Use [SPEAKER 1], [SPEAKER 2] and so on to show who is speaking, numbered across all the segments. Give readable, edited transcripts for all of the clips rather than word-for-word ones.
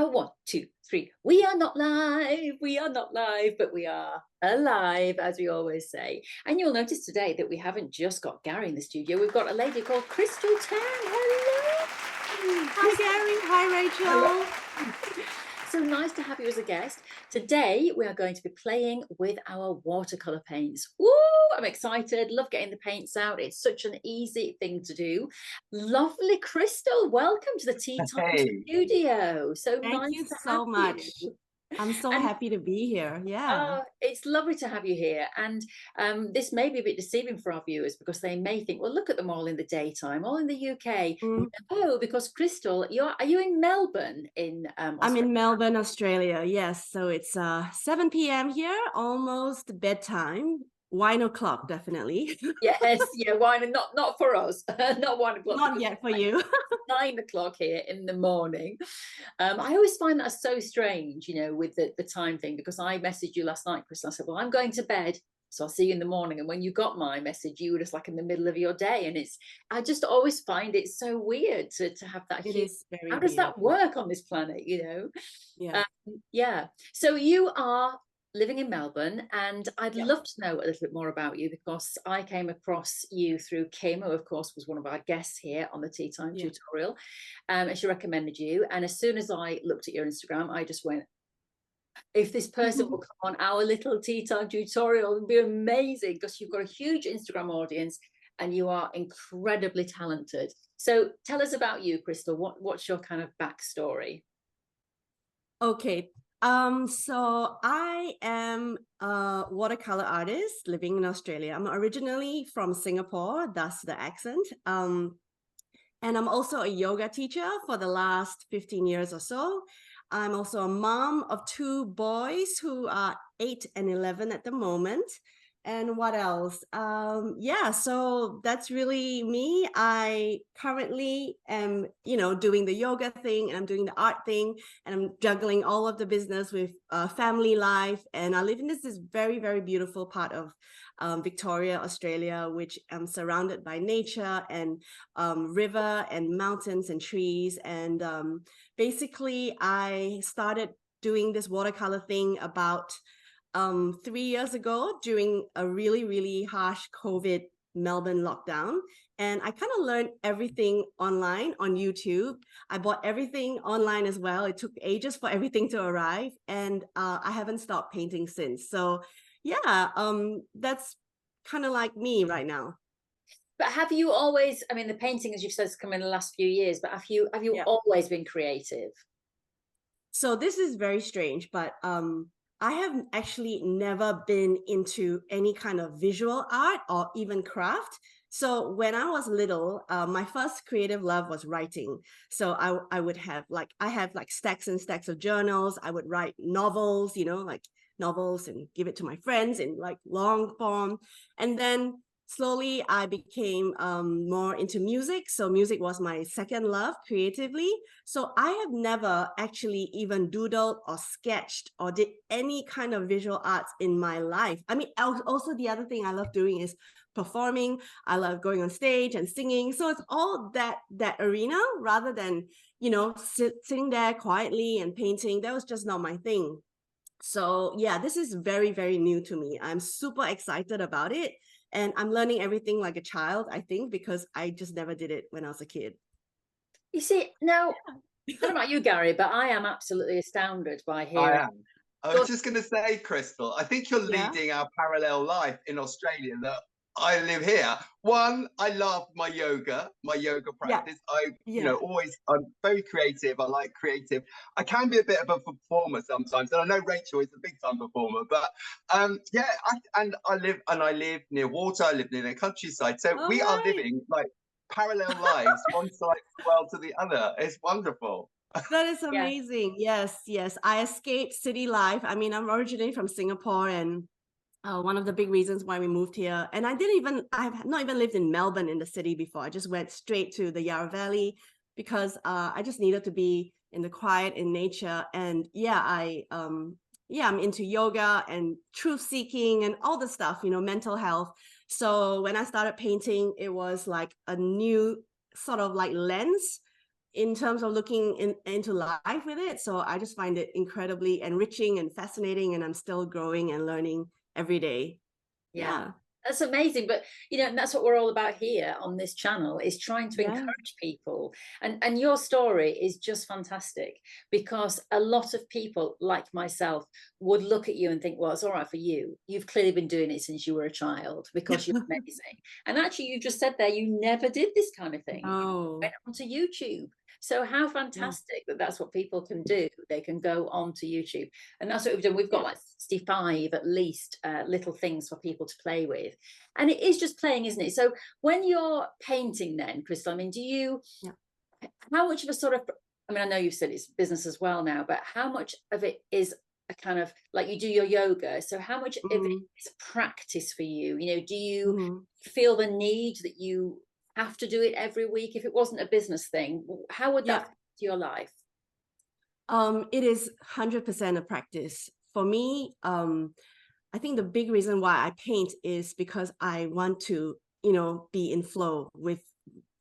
[SPEAKER 1] Oh, one, two, three. We are not live, but we are alive, as we always say. And you'll notice today that we haven't just got Gary in the studio. We've got a lady called Crystal Tang. Hello.
[SPEAKER 2] Hi, Gary. Hi,
[SPEAKER 1] Hello.
[SPEAKER 2] Rachel.
[SPEAKER 1] So nice to have you as a guest. Today, we are going to be playing with our watercolor paints. Woo! I'm excited. Love getting the paints out. It's such an easy thing to do. Lovely Crystal. Welcome to the Tea Time
[SPEAKER 3] Hey,
[SPEAKER 1] Studio. So
[SPEAKER 2] Thank
[SPEAKER 1] nice
[SPEAKER 2] you
[SPEAKER 1] to have
[SPEAKER 2] so much.
[SPEAKER 1] you.
[SPEAKER 2] I'm so
[SPEAKER 1] And
[SPEAKER 2] happy to be here. Yeah.
[SPEAKER 1] it's lovely to have you here. And this may be a bit deceiving for our viewers because they may think, well, look at them all in the daytime, all in the UK.
[SPEAKER 2] Mm.
[SPEAKER 1] No, because Crystal, are you in Melbourne in
[SPEAKER 2] I'm
[SPEAKER 1] Australia?
[SPEAKER 2] in Melbourne, Australia. Yes. So it's 7 p.m. here, almost bedtime. Wine o'clock, definitely.
[SPEAKER 1] Yes, yeah, wine, not for us, not 1 o'clock,
[SPEAKER 2] Not
[SPEAKER 1] because
[SPEAKER 2] yet for you.
[SPEAKER 1] it's 9 o'clock here in the morning. I always find that so strange, with the time thing, because I messaged you last night, Chris, and I said, well, I'm going to bed, so I'll see you in the morning. And when you got my message, you were just like in the middle of your day. And I just always find it so weird to have that
[SPEAKER 2] It
[SPEAKER 1] huge,
[SPEAKER 2] is very
[SPEAKER 1] how does
[SPEAKER 2] weird.
[SPEAKER 1] that work on this planet?
[SPEAKER 2] Yeah.
[SPEAKER 1] Yeah. So you are living in Melbourne, and I'd
[SPEAKER 2] Yep.
[SPEAKER 1] love to know a little bit more about you because I came across you through Kim, who of course was one of our guests here on the Tea Time
[SPEAKER 2] Yeah.
[SPEAKER 1] tutorial, and she recommended you. And as soon as I looked at your Instagram, I just went, if this person will come on our little Tea Time tutorial, it'd be amazing because you've got a huge Instagram audience and you are incredibly talented. So tell us about you, Crystal. What's your kind of backstory?
[SPEAKER 2] Okay. So I am a watercolor artist living in Australia. I'm originally from Singapore, thus the accent. And I'm also a yoga teacher for the last 15 years or so. I'm also a mom of two boys who are 8 and 11 at the moment. And what else? Yeah, so that's really me. I currently am, doing the yoga thing, and I'm doing the art thing, and I'm juggling all of the business with family life. And I live in this very, very beautiful part of Victoria, Australia, which I'm surrounded by nature and river and mountains and trees. And basically, I started doing this watercolor thing about 3 years ago during a really, really harsh COVID Melbourne lockdown. And I kind of learned everything online on YouTube. I bought everything online as well. It took ages for everything to arrive. And I haven't stopped painting since. So yeah, that's kind of like me right now.
[SPEAKER 1] But have you always, I mean, the painting, as you've said, has come in the last few years, but have you
[SPEAKER 2] Yeah.
[SPEAKER 1] always been creative?
[SPEAKER 2] So this is very strange, but I have actually never been into any kind of visual art or even craft. So when I was little, my first creative love was writing. So I would have I have stacks and stacks of journals. I would write novels, like novels, and give it to my friends in like long form. And then slowly I became more into music. So music was my second love creatively. So I have never actually even doodled or sketched or did any kind of visual arts in my life. I mean, also the other thing I love doing is performing. I love going on stage and singing. So it's all that arena rather than, sitting there quietly and painting. That was just not my thing. So yeah, this is very, very new to me. I'm super excited about it. And I'm learning everything like a child, I think, because I just never did it when I was a kid.
[SPEAKER 1] You see, now, I don't know about you, Gary, but I am absolutely astounded by
[SPEAKER 3] I
[SPEAKER 1] hearing.
[SPEAKER 3] am. I was just going to say, Crystal, I think you're
[SPEAKER 2] Yeah.
[SPEAKER 3] leading our parallel life in Australia that I live here. One, I love my yoga practice. I'm very creative. I like creative. I can be a bit of a performer sometimes, and I know Rachel is a big time performer. But yeah, I live near water. I live near the countryside, so
[SPEAKER 2] All
[SPEAKER 3] we are
[SPEAKER 2] right.
[SPEAKER 3] living like parallel lives, one side of the world to the other. It's wonderful.
[SPEAKER 2] That is
[SPEAKER 1] Yeah.
[SPEAKER 2] amazing. Yes, yes. I escaped city life. I mean, I'm originally from Singapore, and one of the big reasons why we moved here. And I've not even lived in Melbourne in the city before. I just went straight to the Yarra Valley because I just needed to be in the quiet, in nature. And yeah, I'm into yoga and truth seeking and all the stuff, mental health. So when I started painting, it was like a new sort of like lens in terms of looking into life with it. So I just find it incredibly enriching and fascinating, and I'm still growing and learning every day. Yeah.
[SPEAKER 1] That's amazing. But and that's what we're all about here on this channel, is trying to encourage people. And your story is just fantastic, because a lot of people like myself would look at you and think, well, it's all right for you. You've clearly been doing it since you were a child, because you're amazing. And actually, you just said there, you never did this kind of thing. You went onto YouTube. So how fantastic that that's what people can do. They can go onto YouTube. And that's what we've done. We've got like 65 at least little things for people to play with. And it is just playing, isn't it? So when you're painting then, Crystal, I mean, do you, how much of a sort of, I mean, I know you've said it's business as well now, but how much of it is a kind of like, you do your yoga, so how much of it is practice for you? Do you feel the need that you have to do it every week? If it wasn't a business thing, how would that fit your life?
[SPEAKER 2] It is 100% a practice for me. I think the big reason why I paint is because I want to, be in flow with.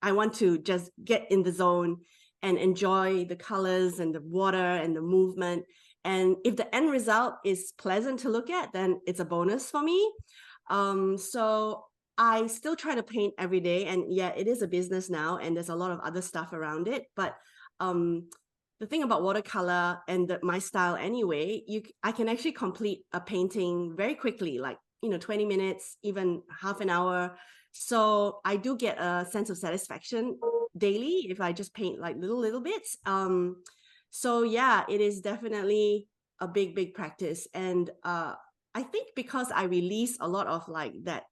[SPEAKER 2] I want to just get in the zone and enjoy the colors and the water and the movement. And if the end result is pleasant to look at, then it's a bonus for me. So I still try to paint every day, and it is a business now, and there's a lot of other stuff around it. But the thing about watercolor and my style anyway, I can actually complete a painting very quickly, like 20 minutes, even half an hour. So I do get a sense of satisfaction daily if I just paint like little bits. So it is definitely a big practice, and I think because I release a lot of like that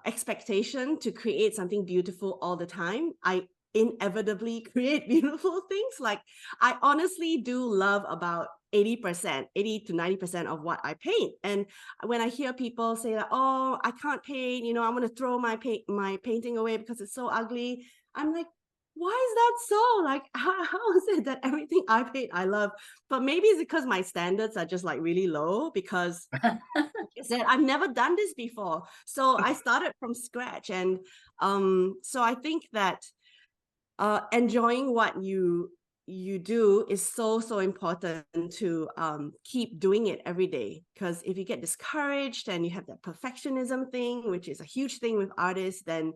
[SPEAKER 2] expectation to create something beautiful all the time, I inevitably create beautiful things. Like, I honestly do love about 80 to 90% of what I paint. And when I hear people say that, oh, I can't paint, I'm going to throw my painting away because it's so ugly, I'm like, why is that so? Like, how is it that everything I paint I love? But maybe it's because my standards are just like really low, because like I said, I've never done this before. So I started from scratch. And so I think that enjoying what you do is so important to keep doing it every day. Because if you get discouraged and you have that perfectionism thing, which is a huge thing with artists, then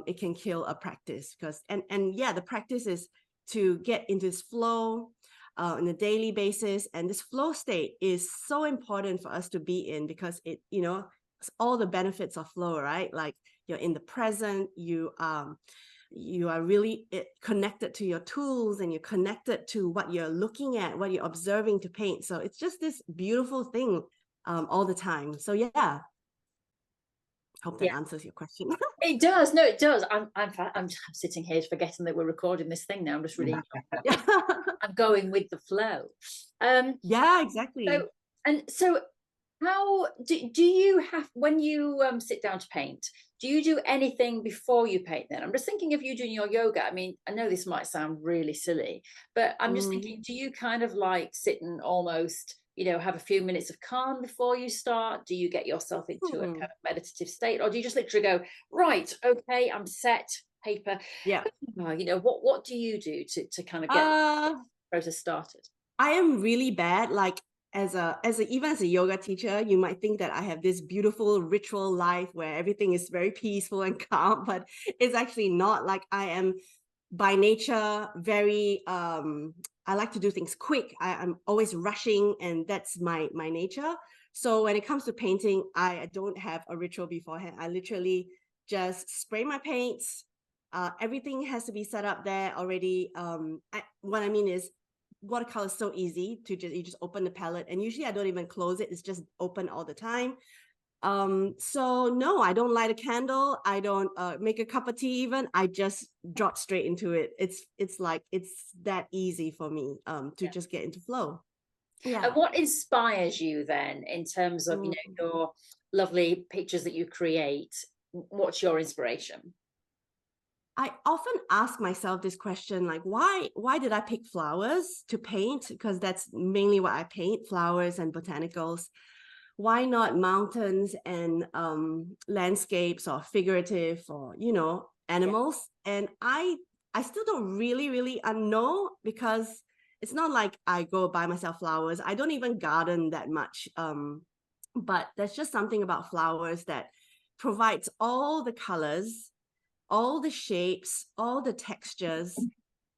[SPEAKER 2] it can kill a practice. Because the practice is to get into this flow on a daily basis, and this flow state is so important for us to be in, because it it's all the benefits of flow, right? Like, you're in the present, you are really connected to your tools, and you're connected to what you're looking at, what you're observing to paint. So it's just this beautiful thing all the time. So hope that answers your question.
[SPEAKER 1] It does. No, it does. I'm sitting here forgetting that we're recording this thing now. I'm just really I'm going with the flow.
[SPEAKER 2] Exactly.
[SPEAKER 1] So how do you have, when you sit down to paint, do you do anything before you paint then? I'm just thinking of you doing your yoga. I mean, I know this might sound really silly, but I'm just thinking, do you kind of like sit and almost, have a few minutes of calm before you start? Do you get yourself into a kind of meditative state, or do you just literally go, right, okay, I'm set, paper? What do you do to kind of get the process started?
[SPEAKER 2] I am really bad. Like, even as a yoga teacher, you might think that I have this beautiful ritual life where everything is very peaceful and calm, but it's actually not. Like, I am by nature very I like to do things quick. I'm always rushing, and that's my nature. So when it comes to painting, I don't have a ritual beforehand. I literally just spray my paints. Everything has to be set up there already. What I mean is, watercolor is so easy to you just open the palette, and usually I don't even close it. It's just open all the time. So no, I don't light a candle. I don't make a cup of tea even. I just drop straight into it. It's like, it's that easy for me to just get into flow.
[SPEAKER 1] And what inspires you then, in terms of your lovely pictures that you create? What's your inspiration?
[SPEAKER 2] I often ask myself this question, like, why did I pick flowers to paint? Because that's mainly what I paint, flowers and botanicals. Why not mountains and landscapes, or figurative, or animals? And I I still don't really know, because it's not like I go buy myself flowers. I don't even garden that much. But there's just something about flowers that provides all the colors, all the shapes, all the textures,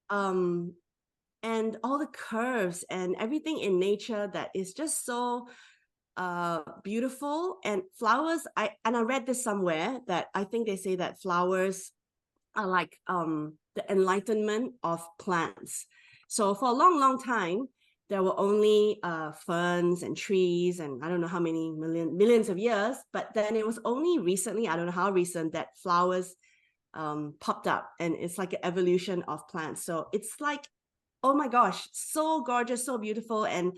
[SPEAKER 2] and all the curves and everything in nature that is just so beautiful. And flowers, I read this somewhere, that I think they say that flowers are like the enlightenment of plants. So for a long time, there were only ferns and trees, and I don't know how many millions of years, but then it was only recently, I don't know how recent, that flowers popped up, and it's like an evolution of plants. So it's like, oh my gosh, so gorgeous, so beautiful, and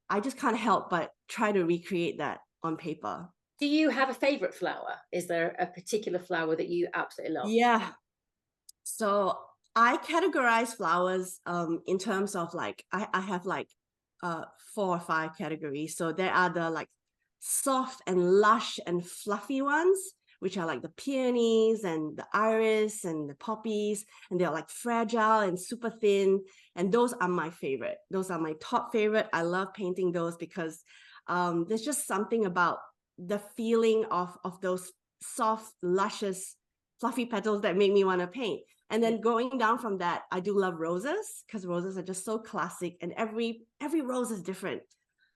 [SPEAKER 2] I just can't help but try to recreate that on paper.
[SPEAKER 1] Do you have a favorite flower? Is there a particular flower that you absolutely love?
[SPEAKER 2] Yeah. So I categorize flowers in terms of like, I have like 4 or 5 categories. So there are the like soft and lush and fluffy ones, which are like the peonies and the iris and the poppies, and they're like fragile and super thin. And those are my favorite. Those are my top favorite. I love painting those because there's just something about the feeling of those soft, luscious, fluffy petals that make me want to paint. And then going down from that, I do love roses, because roses are just so classic, and every rose is different.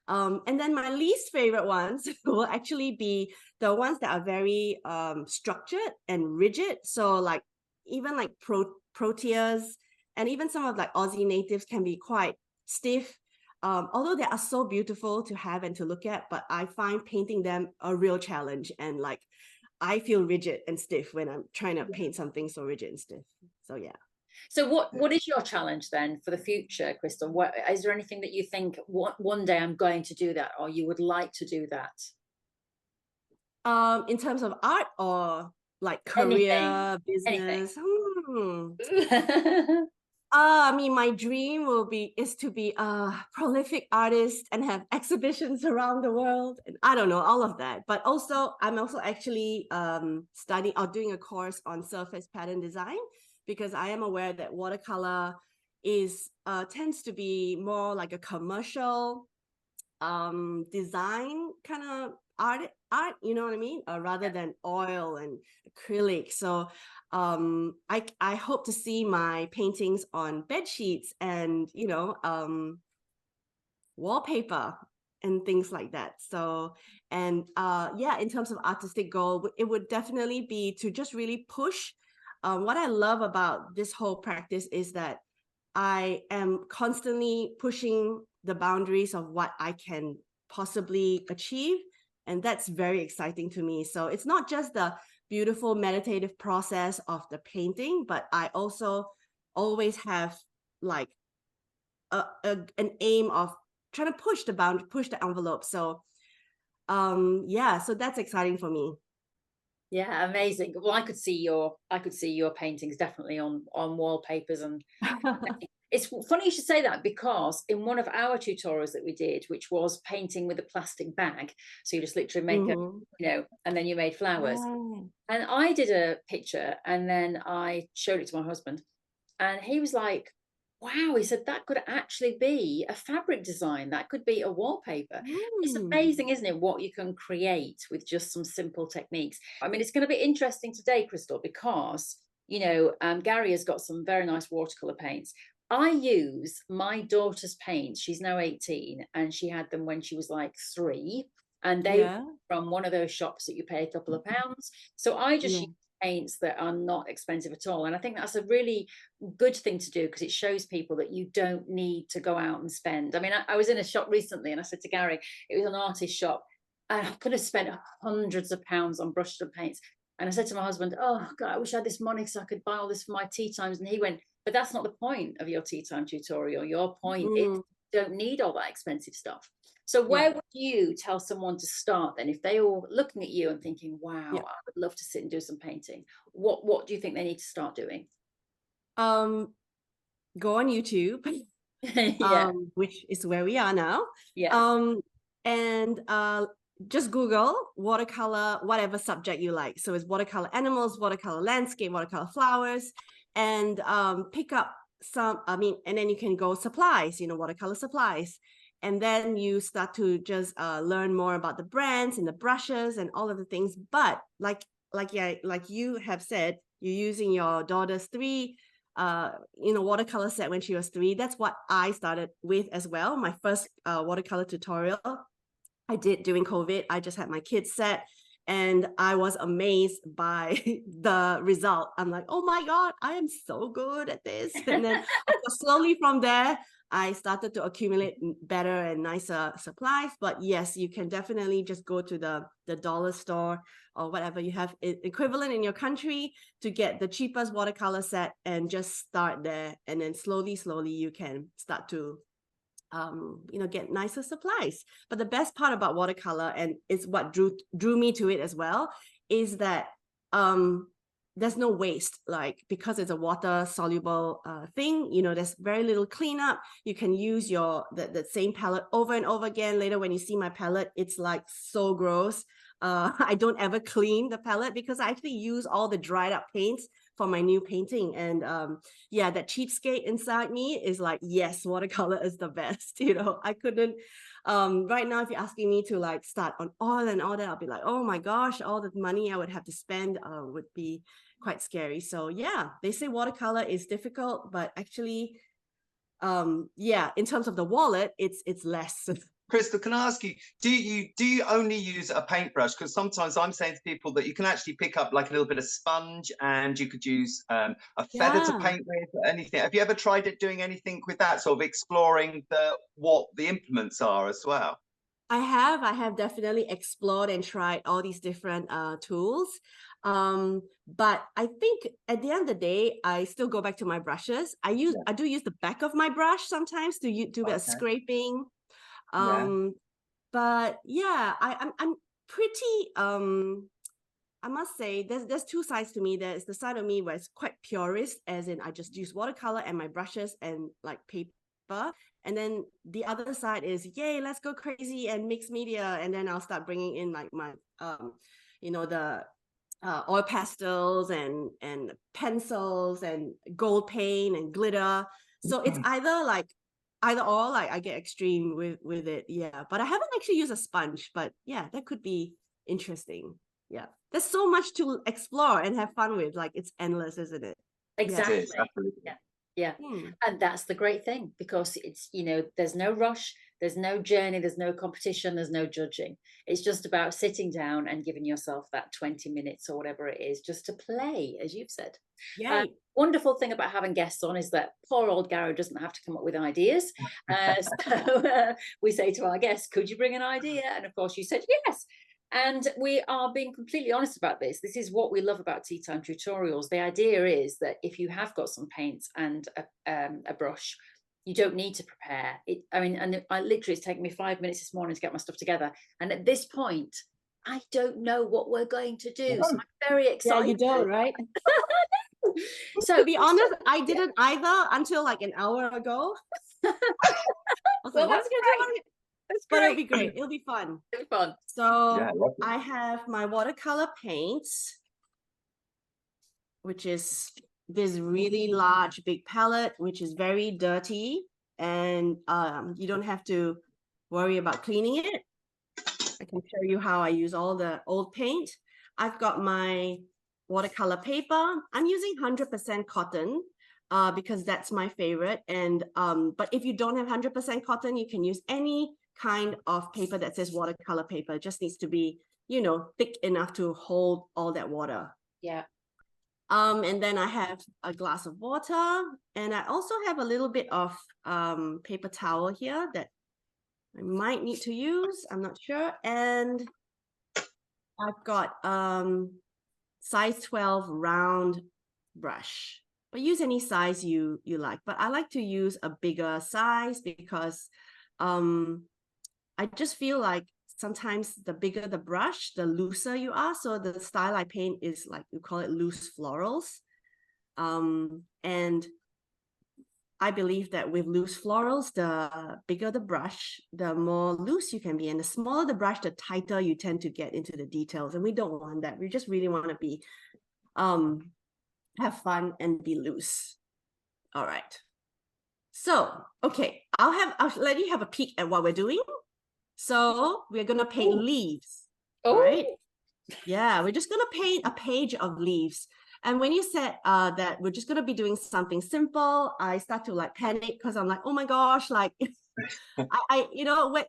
[SPEAKER 2] And then my least favorite ones will actually be the ones that are very structured and rigid. So like even like proteas, and even some of like Aussie natives can be quite stiff. Although they are so beautiful to have and to look at, but I find painting them a real challenge, and like I feel rigid and stiff when I'm trying to paint something so rigid and stiff. So yeah.
[SPEAKER 1] So what is your challenge then for the future, Crystal? What is there anything that you think one day I'm going to do that, or you would like to do that?
[SPEAKER 2] In terms of art, or like career, business? I mean, my dream is to be a prolific artist and have exhibitions around the world, and I don't know, all of that. But also, I'm also actually studying or doing a course on surface pattern design, because I am aware that watercolor is tends to be more like a commercial design kind of art, you know what I mean, rather than oil and acrylic. So I hope to see my paintings on bed sheets and wallpaper and things like that. So, and yeah, in terms of artistic goal, it would definitely be to just really push. What I love about this whole practice is that I am constantly pushing the boundaries of what I can possibly achieve. And that's very exciting to me. So it's not just the beautiful meditative process of the painting, but I also always have like an aim of trying to push the boundary, push the envelope. So yeah, so that's exciting for me.
[SPEAKER 1] Yeah, amazing. Well, I could see your paintings definitely on wallpapers, and it's funny you should say that, because in one of our tutorials that we did, which was painting with a plastic bag, so you just literally make and then you made flowers.
[SPEAKER 2] Right.
[SPEAKER 1] And I did a picture, and then I showed it to my husband, and he was like, wow, he said that could actually be a fabric design, that could be a wallpaper. It's amazing, isn't it, what you can create with just some simple techniques. I mean, it's going to be interesting today, Crystal, because Gary has got some very nice watercolor paints. I use my daughter's paints. She's now 18, and she had them when she was like 3, and they from one of those shops that you pay a couple of pounds. So I just use paints that are not expensive at all, and I think that's a really good thing to do, because it shows people that you don't need to go out and spend. I mean, I was in a shop recently, and I said to Gary, it was an artist shop, and I could have spent hundreds of pounds on brushes and paints, and I said to my husband, oh God, I wish I had this money so I could buy all this for my tea times. And he went, but that's not the point of your tea time tutorial. Your point is you don't need all that expensive stuff. So where would you tell someone to start then, if they were looking at you and thinking, wow, I would love to sit and do some painting? What do you think they need to start doing?
[SPEAKER 2] Go on YouTube, which is where we are now. And just Google watercolor, whatever subject you like. So it's watercolor animals, watercolor landscape, watercolor flowers. and pick up some, and then you can go supplies, watercolor supplies. And then you start to just learn more about the brands and the brushes and all of the things. But like you have said, you're using your daughter's 3 watercolor set when she was 3. That's what I started with as well. My first watercolor tutorial I did during COVID. I just had my kids set, and I was amazed by the result. I'm like, oh my God, I am so good at this. And then slowly from there, I started to accumulate better and nicer supplies. But yes, you can definitely just go to the dollar store or whatever you have equivalent in your country to get the cheapest watercolor set and just start there. And then slowly you can start to get nicer supplies. But the best part about watercolor, and it's what drew me to it as well, is that there's no waste. Like, because it's a water soluble thing, there's very little cleanup. You can use the same palette over and over again. Later, when you see my palette, it's like so gross. I don't ever clean the palette because I actually use all the dried up paints for my new painting. And that cheapskate inside me is like, yes, watercolor is the best. I couldn't right now, if you're asking me to like start on oil and all that, I'll be like, oh my gosh, all the money I would have to spend would be quite scary. So yeah, they say watercolor is difficult, but actually in terms of the wallet, it's less.
[SPEAKER 3] Crystal, can I ask you, do you only use a paintbrush? Because sometimes I'm saying to people that you can actually pick up like a little bit of sponge, and you could use a feather to paint with, or anything. Have you ever tried doing anything with that, sort of exploring what the implements are as well?
[SPEAKER 2] I have definitely explored and tried all these different tools. But I think at the end of the day, I still go back to my brushes. I do use the back of my brush sometimes to do a bit of scraping. But yeah, I'm pretty I must say there's 2 sides to me. There's the side of me where it's quite purist, as in I just use watercolor and my brushes and like paper. And then the other side is, yay, let's go crazy and mix media. And then I'll start bringing in like my the oil pastels and pencils and gold paint and glitter. So it's either or, like I get extreme with it. Yeah, but I haven't actually used a sponge, but yeah, that could be interesting. Yeah, there's so much to explore and have fun with. Like, it's endless, isn't it?
[SPEAKER 1] Exactly.
[SPEAKER 3] It is,
[SPEAKER 1] yeah. And that's the great thing, because it's, there's no rush, there's no journey, there's no competition, there's no judging. It's just about sitting down and giving yourself that 20 minutes or whatever it is, just to play, as you've said. Wonderful thing about having guests on is that poor old Garo doesn't have to come up with ideas. So we say to our guests, could you bring an idea? And of course you said yes. And we are being completely honest about this. This is what we love about Tea Time Tutorials. The idea is that if you have got some paints and a brush, you don't need to prepare it. And I literally, it's taken me 5 minutes this morning to get my stuff together. And at this point, I don't know what we're going to do. So I'm very excited.
[SPEAKER 2] Yeah, you don't, right? So to be honest, I didn't either until like an hour ago.
[SPEAKER 1] Well, that's great.
[SPEAKER 2] But it'll be great. It'll be fun.
[SPEAKER 1] It'll be fun.
[SPEAKER 2] So I have my watercolor paints, which is this really large, big palette, which is very dirty, and you don't have to worry about cleaning it. I can show you how I use all the old paint. I've got my watercolor paper. I'm using 100% cotton because that's my favorite. And but if you don't have 100% cotton, you can use any kind of paper that says watercolor paper. It just needs to be, thick enough to hold all that water.
[SPEAKER 1] Yeah.
[SPEAKER 2] And then I have a glass of water, and I also have a little bit of paper towel here that I might need to use. I'm not sure. And I've got size 12 round brush, but use any size you like. But I like to use a bigger size because I just feel like sometimes the bigger the brush, the looser you are. So the style I paint is like, we call it loose florals. And I believe that with loose florals, the bigger the brush, the more loose you can be. And the smaller the brush, the tighter you tend to get into the details. And we don't want that. We just really want to be have fun, and be loose. All right. So, okay, I'll let you have a peek at what we're doing. So we're gonna paint leaves. All right. Yeah, we're just gonna paint a page of leaves. And when you said that we're just gonna be doing something simple, I start to like panic because I'm like, oh my gosh, like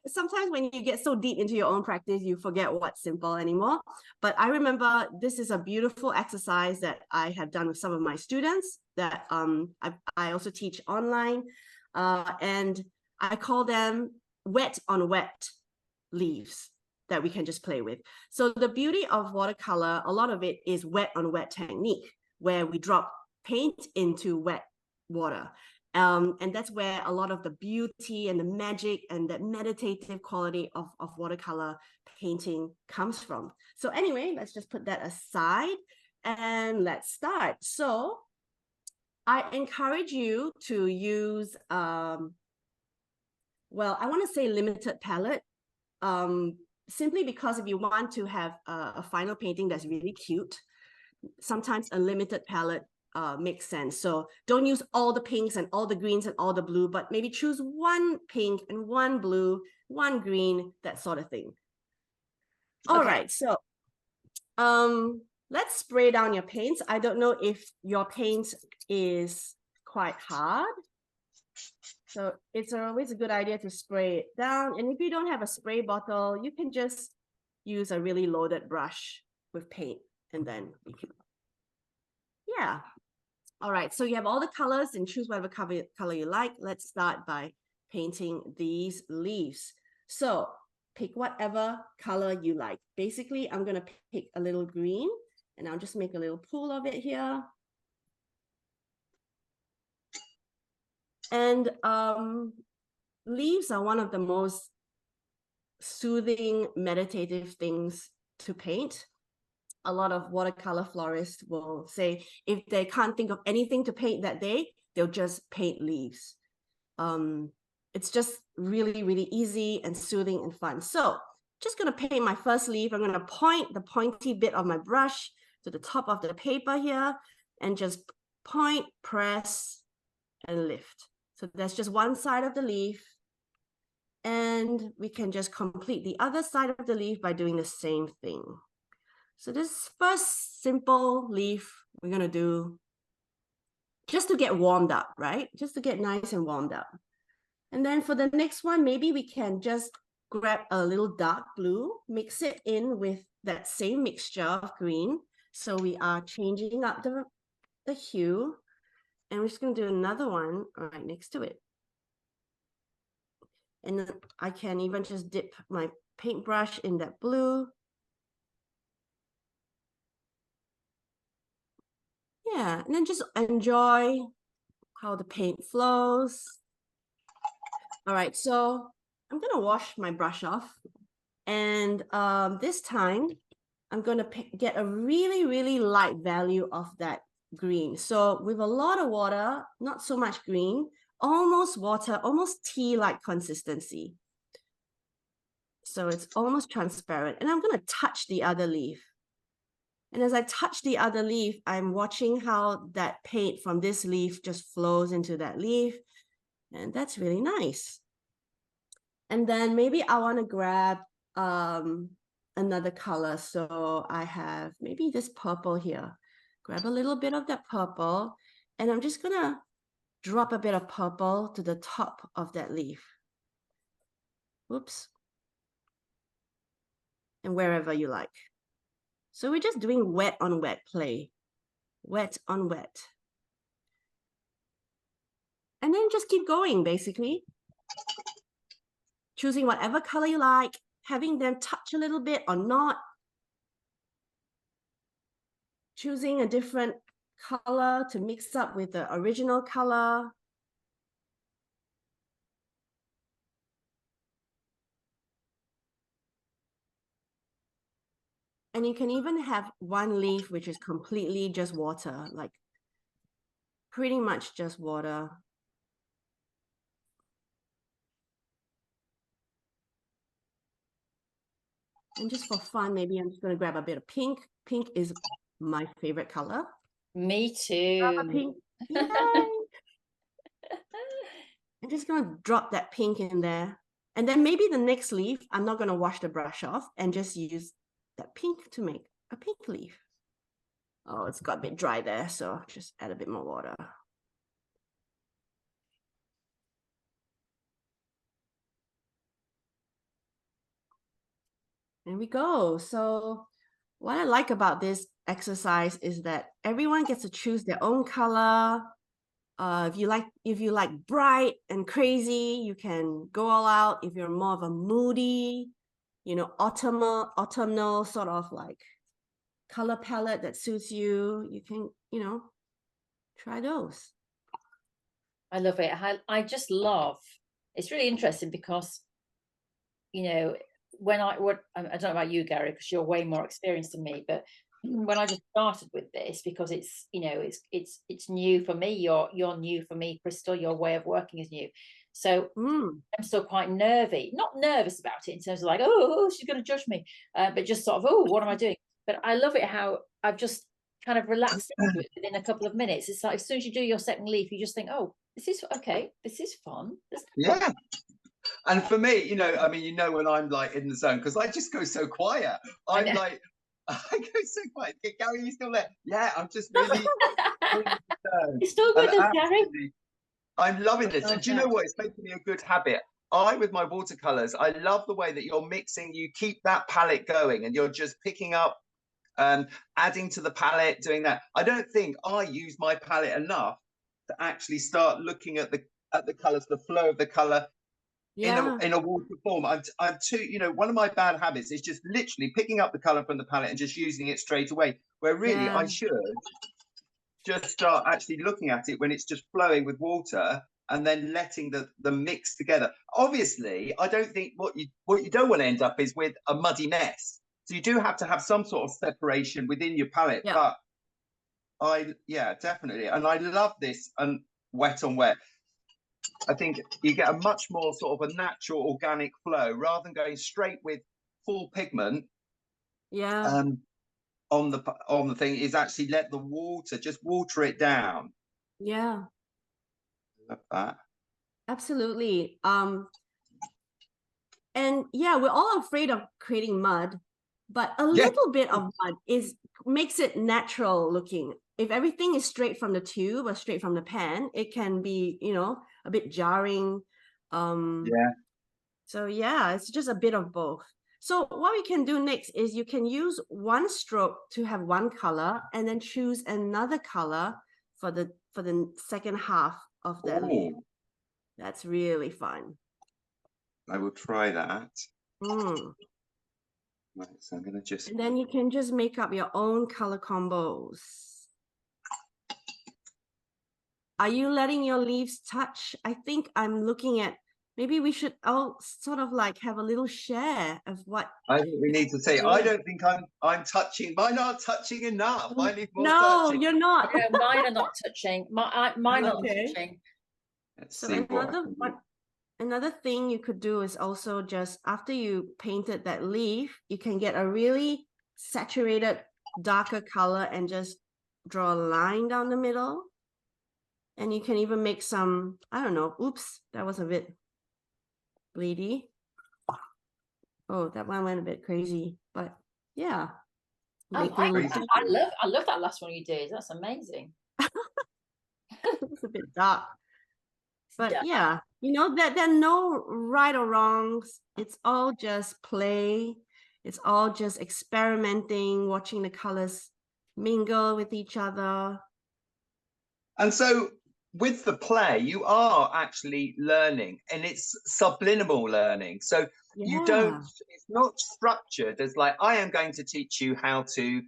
[SPEAKER 2] sometimes when you get so deep into your own practice, you forget what's simple anymore. But I remember this is a beautiful exercise that I have done with some of my students that I also teach online, and I call them wet on wet leaves that we can just play with. So the beauty of watercolor, a lot of it is wet on wet technique, where we drop paint into wet water. And that's where a lot of the beauty and the magic and that meditative quality of watercolor painting comes from. So anyway, let's just put that aside and let's start. So I encourage you to use, well, I want to say limited palette, simply because if you want to have a final painting that's really cute, sometimes a limited palette makes sense. So don't use all the pinks and all the greens and all the blue, but maybe choose one pink and one blue, one green, that sort of thing. All right, so let's spray down your paints. I don't know if your paint is quite hard, so it's always a good idea to spray it down. And if you don't have a spray bottle, you can just use a really loaded brush with paint, and then you can, yeah. All right, so you have all the colors and choose whatever color you like. Let's start by painting these leaves. So pick whatever color you like. Basically, I'm gonna pick a little green and I'll just make a little pool of it here. And leaves are one of the most soothing, meditative things to paint. A lot of watercolor florists will say if they can't think of anything to paint that day, they'll just paint leaves. It's just really, really easy and soothing and fun. So just gonna paint my first leaf. I'm gonna point the pointy bit of my brush to the top of the paper here and just point, press, and lift. So that's just one side of the leaf. And we can just complete the other side of the leaf by doing the same thing. So this first simple leaf we're gonna do just to get warmed up, right? Just to get nice and warmed up. And then for the next one, maybe we can just grab a little dark blue, mix it in with that same mixture of green. So we are changing up the hue. And we're just gonna do another one right next to it. And then I can even just dip my paintbrush in that blue. Yeah, and then just enjoy how the paint flows. All right, so I'm gonna wash my brush off. And this time, I'm gonna get a really, really light value of that green. So with a lot of water, not so much green, almost water, almost tea-like consistency. So it's almost transparent. And I'm gonna touch the other leaf. And as I touch the other leaf, I'm watching how that paint from this leaf just flows into that leaf. And that's really nice. And then maybe I want to grab another color. So I have maybe this purple here. Grab a little bit of that purple. And I'm just gonna drop a bit of purple to the top of that leaf. Whoops. And wherever you like. So we're just doing wet on wet play. Wet on wet. And then just keep going, basically. Choosing whatever color you like, having them touch a little bit or not. Choosing a different color to mix up with the original color. And you can even have one leaf which is completely just water, like pretty much just water. And just for fun, maybe I'm just going to grab a bit of pink. Pink is my favorite color.
[SPEAKER 1] Me too.
[SPEAKER 2] Pink. Yay! I'm just going to drop that pink in there. And then maybe the next leaf, I'm not going to wash the brush off and just use that pink to make a pink leaf. Oh, it's got a bit dry there, so just add a bit more water. There we go. So what I like about this exercise is that everyone gets to choose their own color. If you like bright and crazy, you can go all out. If you're more of a moody, autumnal sort of like color palette that suits you, you can, try those.
[SPEAKER 1] I love it. I just love, it's really interesting because, when I don't know about you, Gary, because you're way more experienced than me, but when I just started with this, because it's it's new for me, you're new for me, Crystal, your way of working is new, so I'm still quite not nervous about it in terms of like, oh, she's going to judge me, but just sort of, oh, what am I doing? But I love it how I've just kind of relaxed into it within a couple of minutes. It's like as soon as you do your second leaf, you just think, oh, this is okay, this is fun.
[SPEAKER 3] Yeah. And for me, I mean, when I'm like in the zone, because I just go so quiet. I'm like, I go so quiet. Gary, you still there? Yeah, I'm just really.
[SPEAKER 1] You're still with us, Gary.
[SPEAKER 3] I'm loving this. And do you know what? It's making me a good habit. With my watercolors, I love the way that you're mixing. You keep that palette going, and you're just picking up, adding to the palette, doing that. I don't think I use my palette enough to actually start looking at the colors, the flow of the color. Yeah. In a water form. I'm too, one of my bad habits is just literally picking up the color from the palette and just using it straight away, where really I should just start actually looking at it when it's just flowing with water and then letting the mix together. Obviously, I don't think what you don't want to end up is with a muddy mess. So you do have to have some sort of separation within your palette. Yeah. But definitely. And I love this and wet on wet. I think you get a much more sort of a natural organic flow rather than going straight with full pigment.
[SPEAKER 2] Yeah.
[SPEAKER 3] On the thing is actually let the water, just water it down.
[SPEAKER 2] Yeah.
[SPEAKER 3] Love that.
[SPEAKER 2] Absolutely. And yeah, we're all afraid of creating mud, but a little bit of mud makes it natural looking. If everything is straight from the tube or straight from the pan, it can be, a bit jarring. So yeah, it's just a bit of both. So what we can do next is you can use one stroke to have one color and then choose another color for the second half of that leaf. That's really fun.
[SPEAKER 3] I will try that. Right, so I'm gonna
[SPEAKER 2] and then you can just make up your own color combos. Are you letting your leaves touch? I think I'm looking at, maybe we should all sort of like have a little share of what.
[SPEAKER 3] I think we need to say, I don't think I'm touching. Mine aren't touching enough. I need more touching.
[SPEAKER 2] No, you're not.
[SPEAKER 1] Yeah, mine are not touching. Mine are not touching.
[SPEAKER 3] Let's see
[SPEAKER 2] another thing you could do is also just after you painted that leaf, you can get a really saturated, darker color and just draw a line down the middle. And you can even make some, I don't know, oops, that was a bit bleedy. Oh, that one went a bit crazy, but yeah.
[SPEAKER 1] I love that last one you did. That's amazing.
[SPEAKER 2] It's a bit dark. But yeah, that there are no right or wrongs. It's all just play. It's all just experimenting, watching the colors mingle with each other.
[SPEAKER 3] And so with the play, you are actually learning, and it's subliminal learning. So it's not structured as like, I am going to teach you how to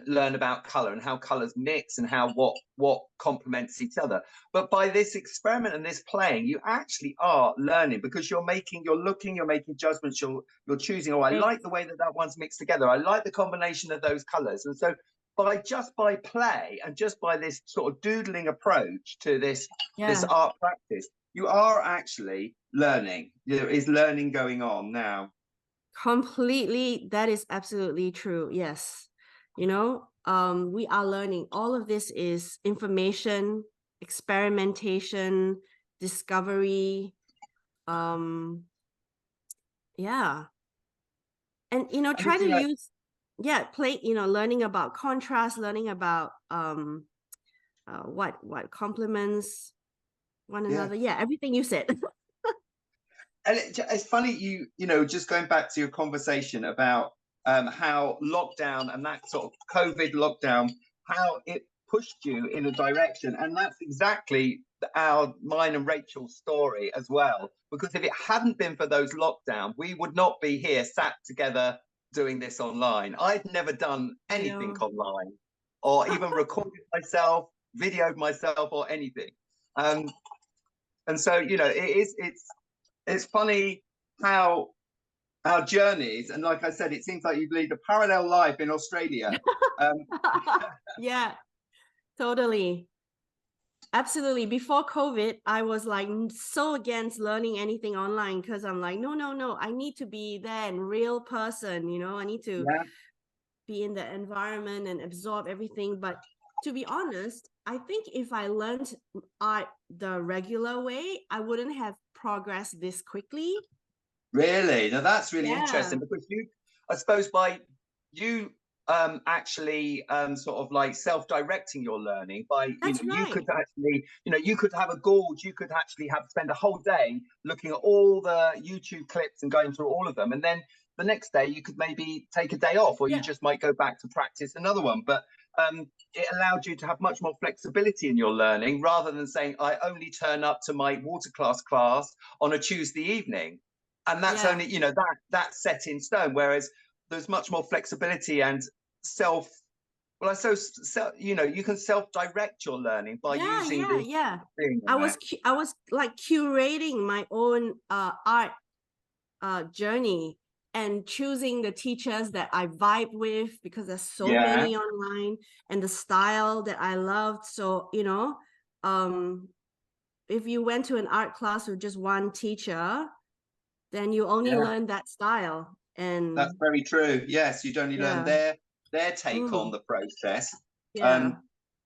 [SPEAKER 3] learn about color and how colors mix and how what complements each other. But by this experiment and this playing, you actually are learning, because you're looking, you're making judgments, you're choosing, I like the way that one's mixed together. I like the combination of those colors. And so by play and just by this sort of doodling approach to this art practice, you are actually learning. There is learning going on now.
[SPEAKER 2] Completely. That is absolutely true. Yes. we are learning. All of this is information, experimentation, discovery. Yeah. And, try to use, learning about contrast, learning about what complements one another. Yeah, everything you said.
[SPEAKER 3] And it's funny, just going back to your conversation about how lockdown and that sort of COVID lockdown, how it pushed you in a direction. And that's exactly mine and Rachel's story as well. Because if it hadn't been for those lockdowns, we would not be here sat together doing this online. I'd never done anything online or even recorded myself, videoed myself or anything. And so, it's funny how our journeys, and like I said, it seems like you lead a parallel life in Australia.
[SPEAKER 2] Yeah, totally. Absolutely. Before COVID, I was like so against learning anything online because I'm like, no, I need to be there in real person, I need to be in the environment and absorb everything. But to be honest, I think if I learned art the regular way, I wouldn't have progressed this quickly.
[SPEAKER 3] Really? Now that's really interesting, because I suppose by you actually sort of like self-directing your learning by, you could actually, you could have a gorge, you could actually spend a whole day looking at all the YouTube clips and going through all of them. And then the next day you could maybe take a day off, or you just might go back to practice another one. But it allowed you to have much more flexibility in your learning, rather than saying, I only turn up to my watercolour class on a Tuesday evening. And that's only, that's set in stone. Whereas there's much more flexibility and you can self-direct your learning by using this thing.
[SPEAKER 2] I was like curating my own art journey and choosing the teachers that I vibe with, because there's so many online, and the style that I loved. So, if you went to an art class with just one teacher, then you only learn that style. And
[SPEAKER 3] that's very true. Yes, you'd only learn their take on the process.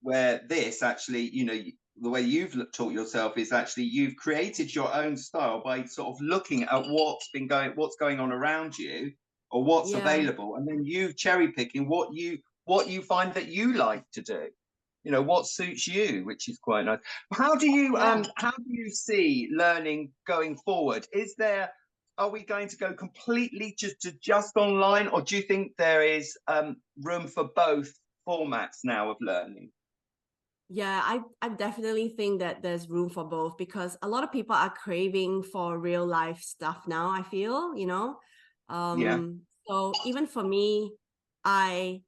[SPEAKER 3] Where this actually, the way you've taught yourself is actually you've created your own style by sort of looking at what's going on around you, or what's available, and then you cherry picking what you find that you like to do, what suits you, which is quite nice. How do you see learning going forward? Are we going to go completely just online, or do you think there is room for both formats now of learning?
[SPEAKER 2] Yeah, I definitely think that there's room for both, because a lot of people are craving for real life stuff now, I feel, So even for me, I've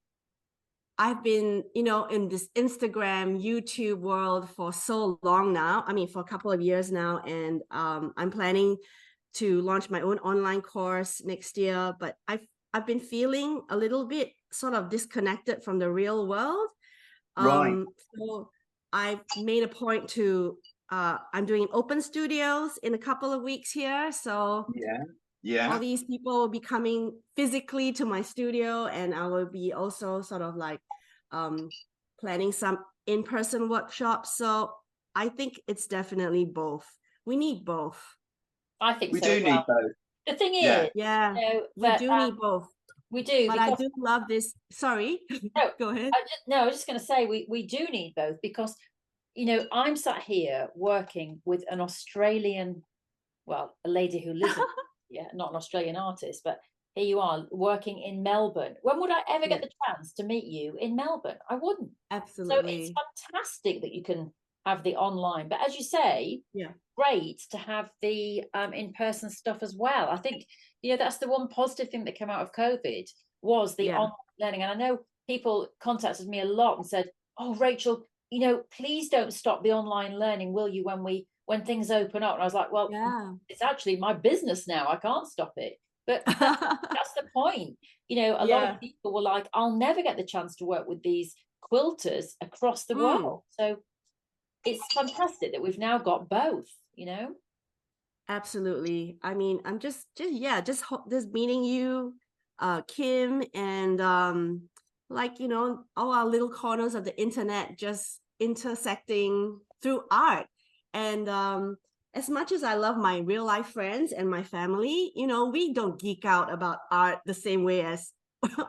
[SPEAKER 2] been, in this Instagram, YouTube world for so long now. I mean, for a couple of years now, and I'm planning to launch my own online course next year. But I've been feeling a little bit sort of disconnected from the real world. So I've made a point to I'm doing open studios in a couple of weeks here. So all these people will be coming physically to my studio, and I will be also sort of like planning some in-person workshops. So I think it's definitely both. We need both.
[SPEAKER 1] I think
[SPEAKER 3] we do need both.
[SPEAKER 1] The thing is,
[SPEAKER 2] we do need both.
[SPEAKER 1] We do,
[SPEAKER 2] but I do love this. Sorry, go ahead.
[SPEAKER 1] I was just going to say we do need both, because I'm sat here working with an Australian, a lady who lives in, not an Australian artist, but here you are working in Melbourne. When would I ever get the chance to meet you in Melbourne? I wouldn't.
[SPEAKER 2] Absolutely.
[SPEAKER 1] So it's fantastic that you can have the online, but as you say, great to have the in-person stuff as well. I think that's the one positive thing that came out of COVID, was the online learning. And I know people contacted me a lot and said, oh, Rachel, please don't stop the online learning, will you, when things open up? And I was like, well, it's actually my business now, I can't stop it. But that's the point. A lot of people were like, I'll never get the chance to work with these quilters across the world. So it's fantastic that we've now got both,
[SPEAKER 2] Absolutely. I mean, I'm just meeting you, Kim, and like, you know, all our little corners of the internet just intersecting through art. And as much as I love my real life friends and my family, you know, we don't geek out about art the same way as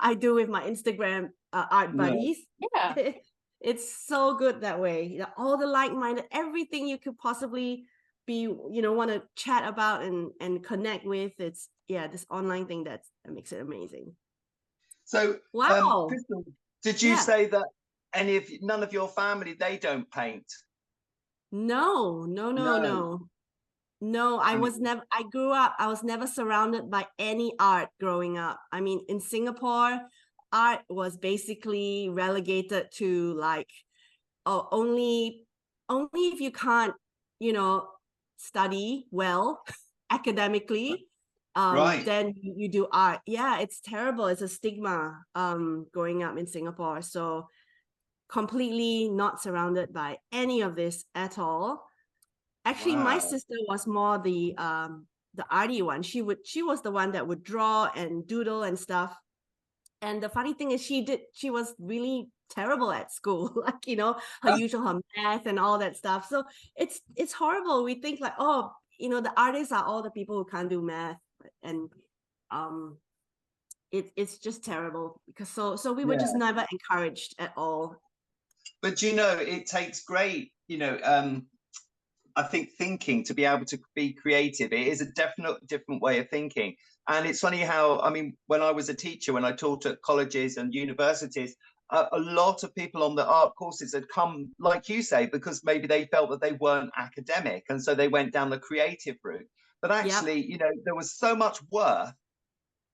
[SPEAKER 2] I do with my Instagram art buddies.
[SPEAKER 1] Yeah.
[SPEAKER 2] It's so good that way. You know, all the like-minded, everything you could possibly be, you know, want to chat about and connect with. It's, yeah, this online thing that makes it amazing.
[SPEAKER 3] So,
[SPEAKER 2] Wow.
[SPEAKER 3] Crystal, did you
[SPEAKER 2] Yeah.
[SPEAKER 3] say that none of your family, they don't paint?
[SPEAKER 2] No. I grew up, I was never surrounded by any art growing up. I mean, in Singapore, art was basically relegated to like, oh, only if you can't, you know, study well academically,
[SPEAKER 3] Right.
[SPEAKER 2] then you do art. Yeah, it's terrible. It's a stigma growing up in Singapore. So completely not surrounded by any of this at all. Actually, my
[SPEAKER 3] Wow.
[SPEAKER 2] sister was more the arty one. She was the one that would draw and doodle and stuff. And the funny thing is she was really terrible at school, like, you know, her math and all that stuff. So it's horrible. We think like, oh, you know, the artists are all the people who can't do math, and it's just terrible, because so we were just never encouraged at all.
[SPEAKER 3] But you know, it takes great, you know, I think thinking to be able to be creative. It is a definite different way of thinking. And it's funny how, I mean, when I was a teacher, when I taught at colleges and universities, a lot of people on the art courses had come, like you say, because maybe they felt that they weren't academic. And so they went down the creative route. But actually, you know, there was so much worth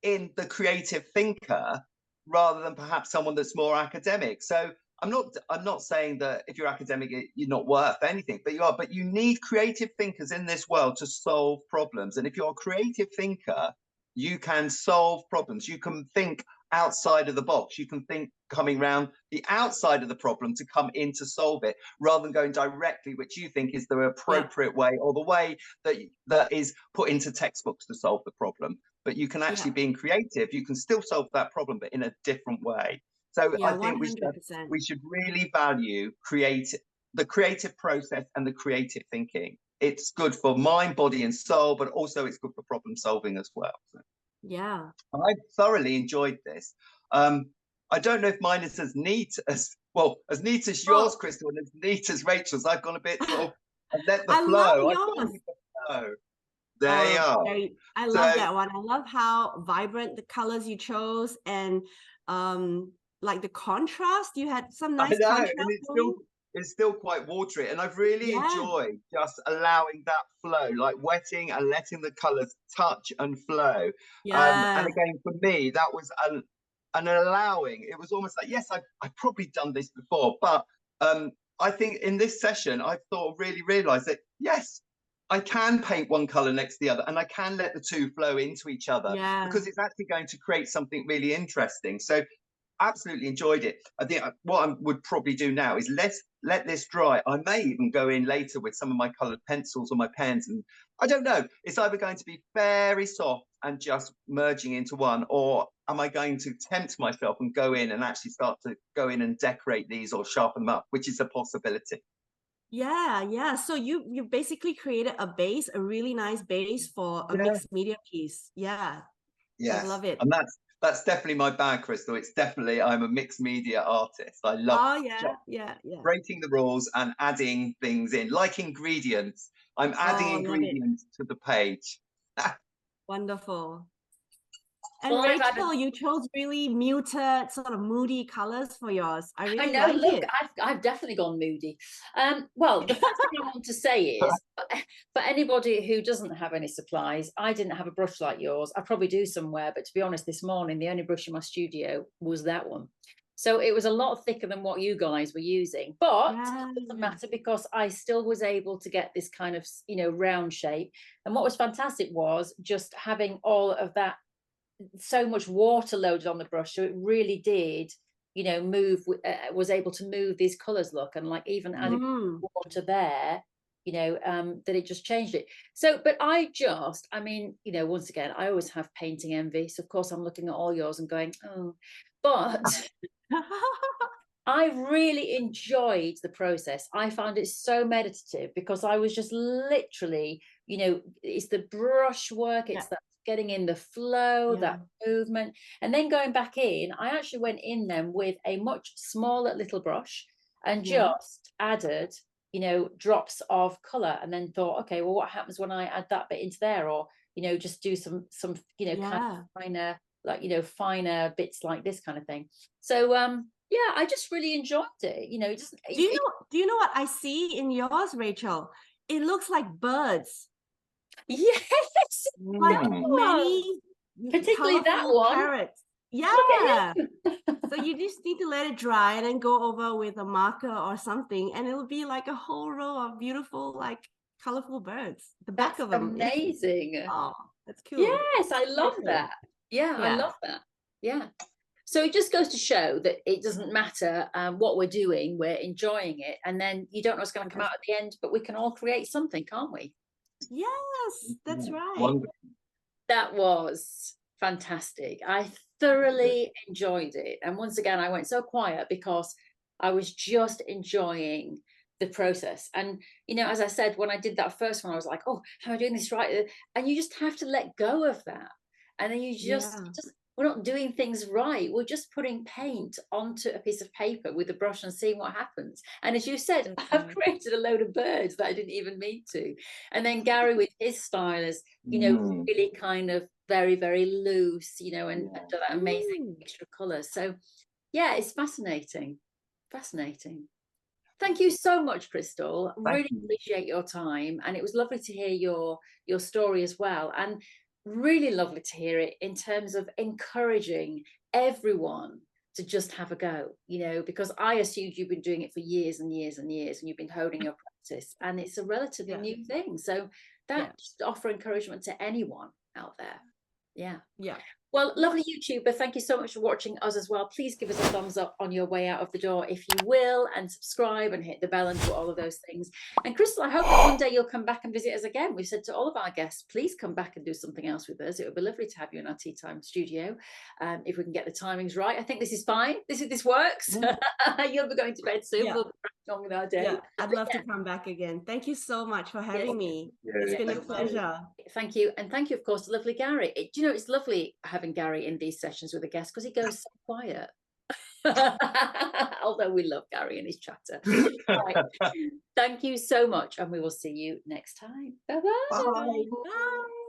[SPEAKER 3] in the creative thinker rather than perhaps someone that's more academic. So I'm not saying that if you're academic you're not worth anything, but you are. But you need creative thinkers in this world to solve problems. And if you're a creative thinker, you can solve problems. You can think outside of the box. You can think coming around the outside of the problem to come in to solve it, rather than going directly, which you think is the appropriate way, or the way that is put into textbooks to solve the problem. But you can actually, being creative, you can still solve that problem, but in a different way. So I think
[SPEAKER 2] 100%.
[SPEAKER 3] we should really value the creative process and the creative thinking. It's good for mind, body, and soul, but also it's good for problem solving as well. So,
[SPEAKER 2] yeah,
[SPEAKER 3] I thoroughly enjoyed this. I don't know if mine is as neat as yours, Crystal, and as neat as Rachel's. I've gone a bit sort of, I've let the flow.
[SPEAKER 2] love yours.
[SPEAKER 3] There you are.
[SPEAKER 2] I love that one. I love how vibrant the colors you chose, and like the contrast. You had some nice contrast.
[SPEAKER 3] And it's still quite watery, and I've really enjoyed just allowing that flow, like wetting and letting the colors touch and flow. And again, for me, that was an allowing. It was almost like, yes, I've probably done this before, but I think in this session I really realized that yes, I can paint one color next to the other, and I can let the two flow into each other, because it's actually going to create something really interesting. So absolutely enjoyed it. I think what I would probably do now is let this dry. I may even go in later with some of my colored pencils or my pens, and I don't know. It's either going to be very soft and just merging into one, or am I going to tempt myself and go in and actually start to go in and decorate these or sharpen them up, which is a possibility.
[SPEAKER 2] Yeah. So you basically created a base, a really nice base for a mixed media piece. Yeah.
[SPEAKER 3] Yes.
[SPEAKER 2] I love it.
[SPEAKER 3] And that's definitely my bag, Crystal. It's definitely, I'm a mixed media artist. I love breaking the rules and adding things in, like ingredients. I'm adding ingredients to the page.
[SPEAKER 2] Wonderful. And well, Rachel, you chose really muted, sort of moody colors for yours. I really like it.
[SPEAKER 1] I've definitely gone moody. Well, the first thing I want to say is, for anybody who doesn't have any supplies, I didn't have a brush like yours. I probably do somewhere, but to be honest, this morning, the only brush in my studio was that one. So it was a lot thicker than what you guys were using, but it doesn't matter, because I still was able to get this kind of, you know, round shape. And what was fantastic was just having all of that, so much water loaded on the brush, so it really did, you know, move, was able to move these colors, look, and like even adding water there, you know, that it just changed it. So, but I mean, you know, once again, I always have painting envy, so of course I'm looking at all yours and going, oh, But I really enjoyed the process. I found it so meditative because I was just literally, you know, it's the brush work, it's that getting in the flow, that movement, and then going back in. I actually went in then with a much smaller little brush and just added, you know, drops of color, and then thought, okay, well, what happens when I add that bit into there? Or, you know, just do some, you know, kind of finer, like, you know, finer bits like this kind of thing. So, yeah, I just really enjoyed it. You know, it just,
[SPEAKER 2] do you know what I see in yours, Rachel? It looks like birds.
[SPEAKER 1] Yes,
[SPEAKER 2] Like many
[SPEAKER 1] particularly that one.
[SPEAKER 2] parrots. Yeah. So you just need to let it dry and then go over with a marker or something, and it'll be like a whole row of beautiful, like colorful birds. The back of them.
[SPEAKER 1] Amazing.
[SPEAKER 2] Oh, that's cool.
[SPEAKER 1] Yes, I love that. Yeah, I love that. Yeah. So it just goes to show that it doesn't matter what we're doing, we're enjoying it. And then you don't know what's going to come out at the end, but we can all create something, can't we?
[SPEAKER 2] Yes, that's right.
[SPEAKER 3] Wonderful.
[SPEAKER 1] That was fantastic. I thoroughly enjoyed it. And once again, I went so quiet because I was just enjoying the process. And, you know, as I said, when I did that first one, I was like, oh, how am I doing this right? And you just have to let go of that. And then you just we're not doing things right. We're just putting paint onto a piece of paper with a brush and seeing what happens. And as you said, I've created a load of birds that I didn't even mean to. And then Gary with his style is, you know, really kind of very, very loose, you know, and that amazing mixture of colours. So yeah, it's fascinating. Fascinating. Thank you so much, Crystal. Really appreciate your time. And it was lovely to hear your story as well. And really lovely to hear it in terms of encouraging everyone to just have a go, you know, because I assumed you've been doing it for years and years and years, and you've been honing your practice, and it's a relatively new thing. So that just offer encouragement to anyone out there. Yeah. Well, lovely YouTuber, thank you so much for watching us as well. Please give us a thumbs up on your way out of the door if you will, and subscribe and hit the bell and do all of those things. And Crystal, I hope that one day you'll come back and visit us again. We've said to all of our guests, please come back and do something else with us. It would be lovely to have you in our Tea Time studio, if we can get the timings right. I think this is fine. This works. You'll be going to bed soon. We'll be back on with our day.
[SPEAKER 2] I'd love to come back again. Thank you so much for having me. It's been a pleasure.
[SPEAKER 1] Thank you. And thank you, of course, to lovely Gary. Do you know, it's lovely having Gary in these sessions with a guest because he goes so quiet. Although we love Gary and his chatter. Right. Thank you so much, and we will see you next time. Bye-bye.
[SPEAKER 3] Bye.
[SPEAKER 2] Bye.